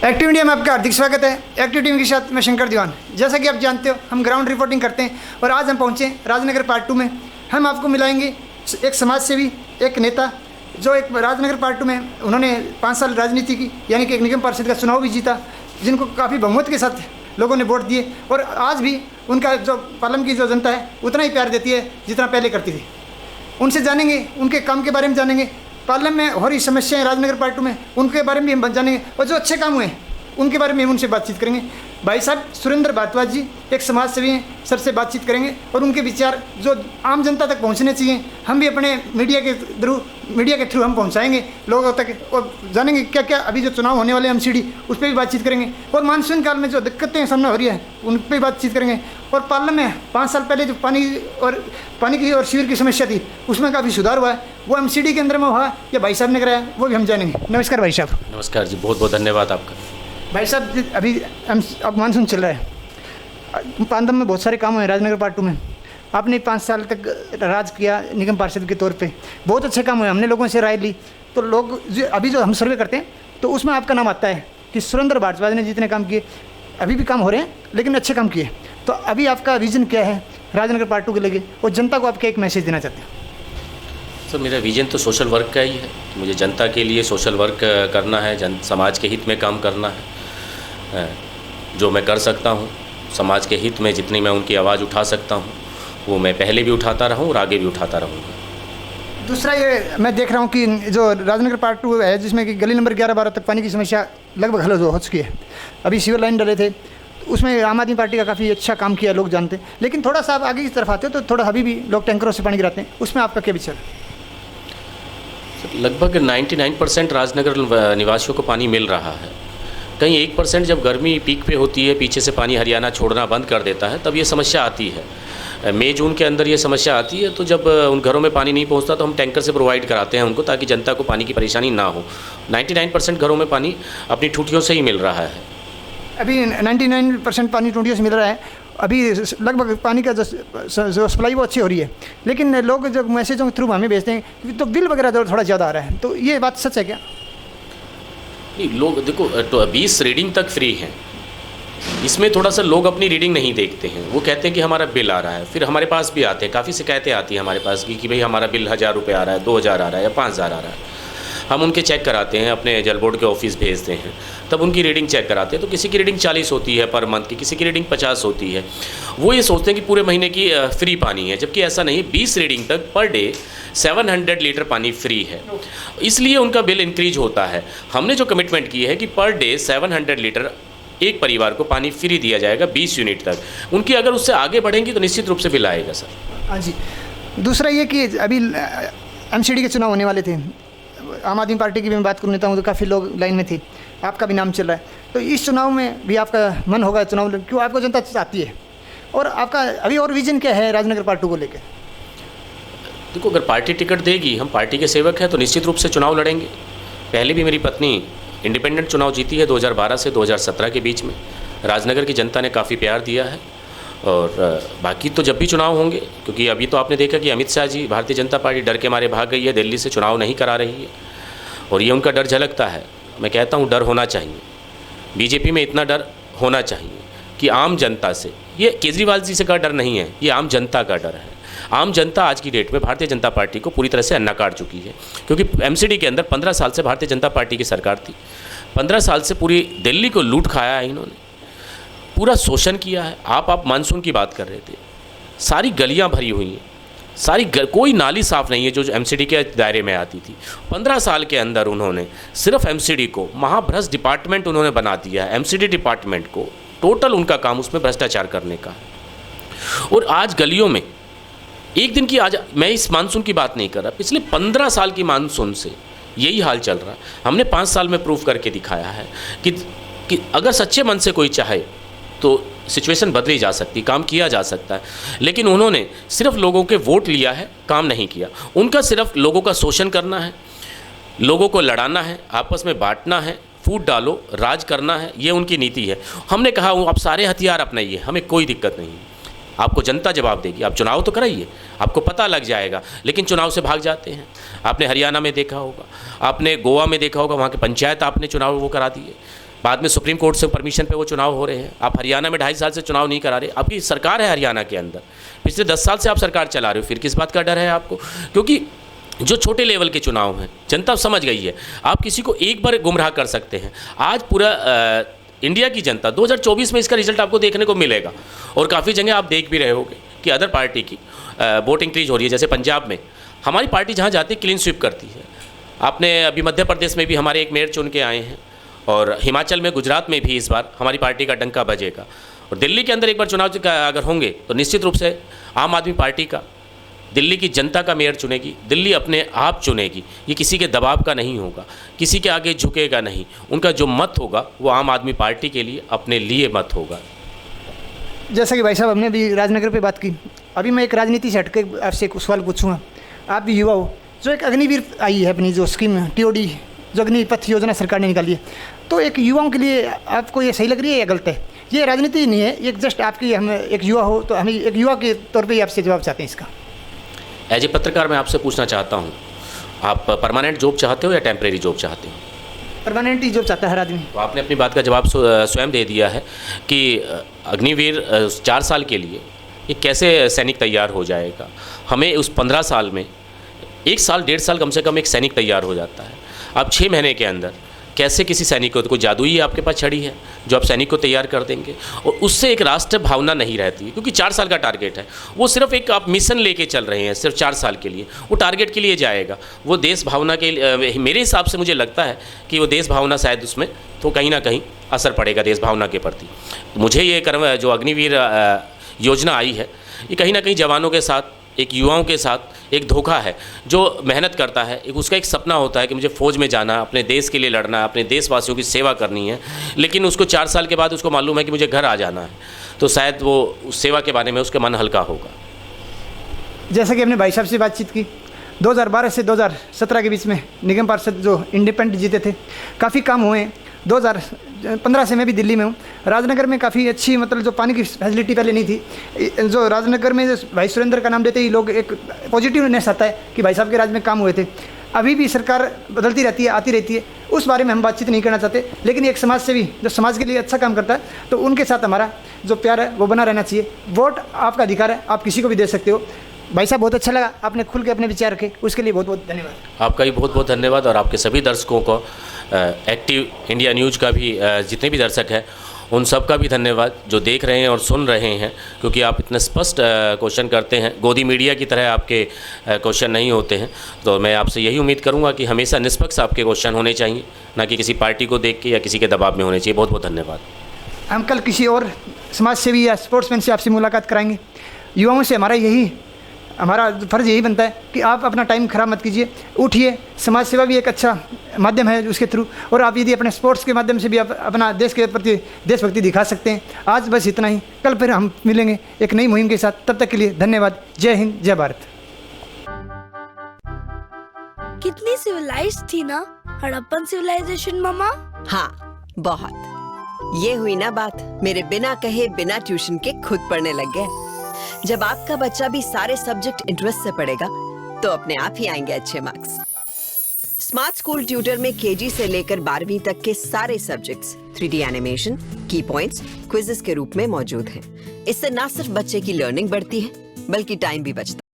Active India में आपका हार्दिक स्वागत है। एक्टिव टीम के साथ मैं शंकर दीवान। जैसा कि आप जानते हो, हम ग्राउंड रिपोर्टिंग करते हैं और आज हम पहुंचे राजनगर पार्ट 2 में। हम आपको मिलाएंगे एक समाज सेवी, एक नेता जो एक राजनगर पार्ट 2 में उन्होंने 5 साल राजनीति की, यानी कि एक निगम पार्षद का चुनाव भी जीता, जिनको काफ़ी बहुमत के साथ लोगों ने वोट दिए और आज भी उनका जो पालम की जो जनता है उतना ही प्यार देती है जितना पहले करती थी। उनसे जानेंगे, उनके काम के बारे में जानेंगे, पार्लियामेंट में हो रही समस्याएं राजनगर पार्ट 2 में उनके बारे में भी हम जानेंगे और जो अच्छे काम हुए उनके बारे में हम उनसे बातचीत करेंगे। भाई साहब सुरेंद्र भारद्वाज जी एक समाज सेवी हैं, सर से बातचीत करेंगे और उनके विचार जो आम जनता तक पहुंचने चाहिए हम भी अपने मीडिया के थ्रू हम पहुंचाएंगे लोगों तक और जानेंगे क्या क्या अभी जो चुनाव होने वाले एमसीडी उस पर भी बातचीत करेंगे और मानसून काल में जो दिक्कतें सामने हो रही है उन पर भी बातचीत करेंगे। और पार्लियामेंट में 5 साल पहले जो पानी की और शिविर की समस्या थी उसमें काफ़ी सुधार हुआ है, वो एमसीडी के अंदर में हुआ या भाई साहब ने कराया, वो भी हम जानेंगे। नमस्कार भाई साहब। नमस्कार जी, बहुत बहुत धन्यवाद आपका। भाई साहब अभी अब मानसून चल रहा है, पांदम में बहुत सारे काम हुए राजनगर पार्ट 2 में। आपने 5 साल तक राज किया निगम पार्षद के तौर पे, बहुत अच्छे काम हुए, हमने लोगों से राय ली तो लोग अभी जो हम सर्वे करते हैं तो उसमें आपका नाम आता है कि सुरेंद्र भारद्वाज ने जितने काम किए, अभी भी काम हो रहे हैं लेकिन अच्छे काम किए। तो अभी आपका विजन क्या है राजनगर पार्ट 2 के लेके और जनता को आप क्या एक मैसेज देना चाहते हैं? सर मेरा विजन तो सोशल वर्क का ही है। मुझे जनता के लिए सोशल वर्क करना है, समाज के हित में काम करना है। जो मैं कर सकता हूँ समाज के हित में, जितनी मैं उनकी आवाज़ उठा सकता हूँ वो मैं पहले भी उठाता रहा हूँ और आगे भी उठाता रहूँगा। दूसरा ये मैं देख रहा हूँ कि जो राजनगर पार्ट 2 है जिसमें कि गली नंबर 11-12 तक पानी की समस्या लगभग हल हो चुकी है। अभी सीवर लाइन डले थे उसमें आम आदमी पार्टी का काफ़ी अच्छा काम किया, लोग जानते हैं, लेकिन थोड़ा सा आप आगे की तरफ आते हो तो थोड़ा अभी भी लोग टैंकरों से पानी गिराते हैं, उसमें आपका क्या विचार? लगभग 99% राजनगर निवासियों को पानी मिल रहा है। कहीं 1% जब गर्मी पीक पे होती है, पीछे से पानी हरियाणा छोड़ना बंद कर देता है, तब ये समस्या आती है। मई जून के अंदर ये समस्या आती है, तो जब उन घरों में पानी नहीं पहुंचता तो हम टैंकर से प्रोवाइड कराते हैं उनको, ताकि जनता को पानी की परेशानी ना हो। 99% घरों में पानी अपनी ठूठियों से ही मिल रहा है। अभी 99% पानी टूटियों से मिल रहा है, अभी लगभग पानी का जो सप्लाई वो अच्छी हो रही है, लेकिन लोग जब मैसेजों के थ्रू हमें भेजते हैं तो बिल वगैरह थोड़ा ज़्यादा आ रहा है, तो ये बात सच है क्या? नहीं, लोग देखो 20 रीडिंग तक फ्री है, इसमें थोड़ा सा लोग अपनी रीडिंग नहीं देखते हैं। वो कहते हैं कि हमारा बिल आ रहा है, फिर हमारे पास भी आते हैं, काफ़ी शिकायतें आती हैं हमारे पास कि भाई हमारा बिल 1000 रुपये आ रहा है, 2000 आ रहा है या 5000 आ रहा है। हम उनके चेक कराते हैं, अपने जल बोर्ड के ऑफिस भेजते हैं, तब उनकी रीडिंग चेक कराते हैं। तो किसी की रीडिंग 40 होती है पर मंथ की, किसी की रीडिंग 50 होती है। वो ये सोचते हैं कि पूरे महीने की फ्री पानी है, जबकि ऐसा नहीं। 20 रीडिंग तक पर डे 700 लीटर पानी फ्री है, इसलिए उनका बिल इंक्रीज होता है। हमने जो कमिटमेंट की है कि पर डे 700 लीटर एक परिवार को पानी फ्री दिया जाएगा 20 यूनिट तक। उनकी अगर उससे आगे बढ़ेंगी तो निश्चित रूप से बिल आएगा सर। हाँ जी। दूसरा ये कि अभी एमसीडी के चुनाव होने वाले थे, आम आदमी पार्टी की भी मैं बात कर लेता हूँ तो काफ़ी लोग लाइन में थे, आपका भी नाम चल रहा है, तो इस चुनाव में भी आपका मन होगा चुनाव क्यों आपको जनता चाहती है, और आपका अभी और विजन क्या है राजनगर पार्ट 2 को लेकर? देखो, अगर पार्टी टिकट देगी, हम पार्टी के सेवक हैं, तो निश्चित रूप से चुनाव लड़ेंगे। पहले भी मेरी पत्नी इंडिपेंडेंट चुनाव जीती है 2012 से 2017 के बीच में। राजनगर की जनता ने काफ़ी प्यार दिया है और बाकी तो जब भी चुनाव होंगे, क्योंकि अभी तो आपने देखा कि अमित शाह जी, भारतीय जनता पार्टी डर के मारे भाग गई है, दिल्ली से चुनाव नहीं करा रही है और ये उनका डर झलकता है। मैं कहता हूँ डर होना चाहिए, बीजेपी में इतना डर होना चाहिए कि आम जनता से, ये केजरीवाल जी से का डर नहीं है, ये आम जनता का डर है। आम जनता आज की डेट में भारतीय जनता पार्टी को पूरी तरह से नकार चुकी है, क्योंकि एमसीडी के अंदर 15 साल से भारतीय जनता पार्टी की सरकार थी। 15 साल से पूरी दिल्ली को लूट खाया है इन्होंने, पूरा शोषण किया है। आप मानसून की बात कर रहे थे, सारी गलियां भरी हुई हैं, कोई नाली साफ़ नहीं है जो एमसीडी के दायरे में आती थी। 15 साल के अंदर उन्होंने सिर्फ एमसीडी को महाभ्रष्ट डिपार्टमेंट उन्होंने बना दिया है। एमसीडी डिपार्टमेंट को टोटल उनका काम उसमें भ्रष्टाचार करने का है। और आज गलियों में एक दिन की, आज मैं इस मानसून की बात नहीं कर रहा, पिछले 15 साल की मानसून से यही हाल चल रहा है। हमने 5 साल में प्रूव करके दिखाया है कि अगर सच्चे मन से कोई चाहे तो सिचुएशन बदली जा सकती, काम किया जा सकता है। लेकिन उन्होंने सिर्फ लोगों के वोट लिया है, काम नहीं किया। उनका सिर्फ लोगों का शोषण करना है, लोगों को लड़ाना है, आपस में बांटना है, फूट डालो, राज करना है, ये उनकी नीति है। हमने कहा आप सारे हथियार अपनाइए, हमें कोई दिक्कत नहीं है, आपको जनता जवाब देगी, आप चुनाव तो कराइए, आपको पता लग जाएगा। लेकिन चुनाव से भाग जाते हैं। आपने हरियाणा में देखा होगा, आपने गोवा में देखा होगा, वहाँ के पंचायत आपने चुनाव वो करा दिए। बाद में सुप्रीम कोर्ट से परमिशन पे वो चुनाव हो रहे हैं। आप हरियाणा में 2.5 साल से चुनाव नहीं करा रहे, आपकी सरकार है हरियाणा के अंदर, पिछले 10 साल से आप सरकार चला रहे हो, फिर किस बात का डर है आपको? क्योंकि जो छोटे लेवल के चुनाव हैं जनता समझ गई है, आप किसी को एक बार गुमराह कर सकते हैं। आज पूरा इंडिया की जनता 2024 में इसका रिजल्ट आपको देखने को मिलेगा। और काफ़ी जगह आप देख भी रहे होगे कि अदर पार्टी की वोट इंक्रीज हो रही है। जैसे पंजाब में हमारी पार्टी जहाँ जाती है क्लीन स्वीप करती है। आपने अभी मध्य प्रदेश में भी हमारे एक मेयर चुन के आए हैं, और हिमाचल में, गुजरात में भी इस बार हमारी पार्टी का डंका बजेगा। और दिल्ली के अंदर एक बार चुनाव अगर होंगे तो निश्चित रूप से आम आदमी पार्टी का, दिल्ली की जनता का मेयर चुनेगी, दिल्ली अपने आप चुनेगी। ये किसी के दबाव का नहीं होगा, किसी के आगे झुकेगा नहीं। उनका जो मत होगा वो आम आदमी पार्टी के लिए, अपने लिए मत होगा। जैसा कि भाई साहब हमने अभी राजनगर पे बात की, अभी मैं एक राजनीति से हटके आपसे एक सवाल पूछूंगा। आप भी युवा हो, जो एक अग्निवीर आई है अपनी जो स्कीम TOD, जो अग्निपथ योजना सरकार ने निकाली है, तो एक युवाओं के लिए आपको ये सही लग रही है या गलत है? ये राजनीति नहीं है, ये जस्ट आपकी, हम एक युवा हो तो हमें एक युवा के तौर पर ही आपसे जवाब चाहते हैं इसका। एज ए पत्रकार मैं आपसे पूछना चाहता हूँ, आप परमानेंट जॉब चाहते हो या टेम्परेरी जॉब चाहते हो? परमानेंट ही जॉब चाहता है हर आदमी। तो आपने अपनी बात का जवाब स्वयं दे दिया है कि अग्निवीर 4 साल के लिए ये कैसे सैनिक तैयार हो जाएगा। हमें उस 15 साल में 1 साल 1.5 साल कम से कम एक सैनिक तैयार हो जाता है। आप 6 महीने के अंदर कैसे किसी सैनिक को, कोई जादुई आपके पास छड़ी है जो आप सैनिक को तैयार कर देंगे? और उससे एक राष्ट्र भावना नहीं रहती, क्योंकि 4 साल का टारगेट है। वो सिर्फ एक आप मिशन लेके चल रहे हैं, सिर्फ 4 साल के लिए, वो टारगेट के लिए जाएगा। वो देश भावना के मेरे हिसाब से मुझे लगता है कि वो देश भावना शायद उसमें तो कहीं ना कहीं असर पड़ेगा देश भावना के प्रति। मुझे ये जो अग्निवीर योजना आई है, ये कहीं ना कहीं जवानों के साथ, एक युवाओं के साथ एक धोखा है। जो मेहनत करता है, उसका एक सपना होता है कि मुझे फ़ौज में जाना, अपने देश के लिए लड़ना, अपने देशवासियों की सेवा करनी है, लेकिन उसको 4 साल के बाद उसको मालूम है कि मुझे घर आ जाना है, तो शायद वो उस सेवा के बारे में उसका मन हल्का होगा। जैसा कि हमने भाई साहब से बातचीत की, 2012 से 2017 के बीच में निगम पार्षद जो इंडिपेंडेंट जीते थे, काफ़ी काम हुए हैं। 2015 से मैं भी दिल्ली में हूँ। राजनगर में काफ़ी अच्छी, मतलब जो पानी की फैसिलिटी पहले नहीं थी, जो राजनगर में जो भाई सुरेंद्र का नाम देते ही लोग एक पॉजिटिवनेस आता है कि भाई साहब के राज में काम हुए थे। अभी भी सरकार बदलती रहती है, आती रहती है, उस बारे में हम बातचीत नहीं करना चाहते, लेकिन एक समाज सेवी जो समाज के लिए अच्छा काम करता है, तो उनके साथ हमारा जो प्यार है वो बना रहना चाहिए। वोट आपका अधिकार है, आप किसी को भी दे सकते हो। भाई साहब बहुत अच्छा लगा, आपने खुल के अपने विचार रखे, उसके लिए बहुत बहुत धन्यवाद। आपका भी बहुत बहुत धन्यवाद, और आपके सभी दर्शकों को, एक्टिव इंडिया न्यूज़ का भी जितने भी दर्शक हैं उन सब का भी धन्यवाद जो देख रहे हैं और सुन रहे हैं, क्योंकि आप इतने स्पष्ट क्वेश्चन करते हैं। गोदी मीडिया की तरह आपके क्वेश्चन नहीं होते हैं। तो मैं आपसे यही उम्मीद करूंगा कि हमेशा निष्पक्ष आपके क्वेश्चन होने चाहिए, ना कि किसी पार्टी को देख के या किसी के दबाव में होने चाहिए। बहुत बहुत धन्यवाद। हम कल किसी और समाज सेवी या स्पोर्ट्समैन से आपसे मुलाकात कराएंगे। युवाओं से हमारा फ़र्ज़ यही बनता है कि आप अपना टाइम ख़राब मत कीजिए, उठिए। समाज सेवा भी एक अच्छा माध्यम है उसके थ्रू, और आप यदि अपने स्पोर्ट्स के माध्यम से भी आप अपना देश के प्रति देशभक्ति दिखा सकते हैं। आज बस इतना ही, कल फिर हम मिलेंगे एक नई मुहिम के साथ। तब तक के लिए धन्यवाद। जय हिंद, जय भारत। कितनी सिविलाइज्ड थी ना हड़प्पन सिविलाइजेशन मामा। हाँ, बहुत। ये हुई ना बात, मेरे बिना कहे बिना ट्यूशन के खुद पढ़ने लग गए। जब आपका बच्चा भी सारे सब्जेक्ट इंटरेस्ट से पढ़ेगा तो अपने आप ही आएंगे अच्छे मार्क्स। स्मार्ट स्कूल ट्यूटर में केजी से लेकर 12वीं तक के सारे सब्जेक्ट्स 3D एनिमेशन, की पॉइंट्स, क्विज़ेस के रूप में मौजूद हैं। इससे न सिर्फ बच्चे की लर्निंग बढ़ती है, बल्कि टाइम भी बचता है।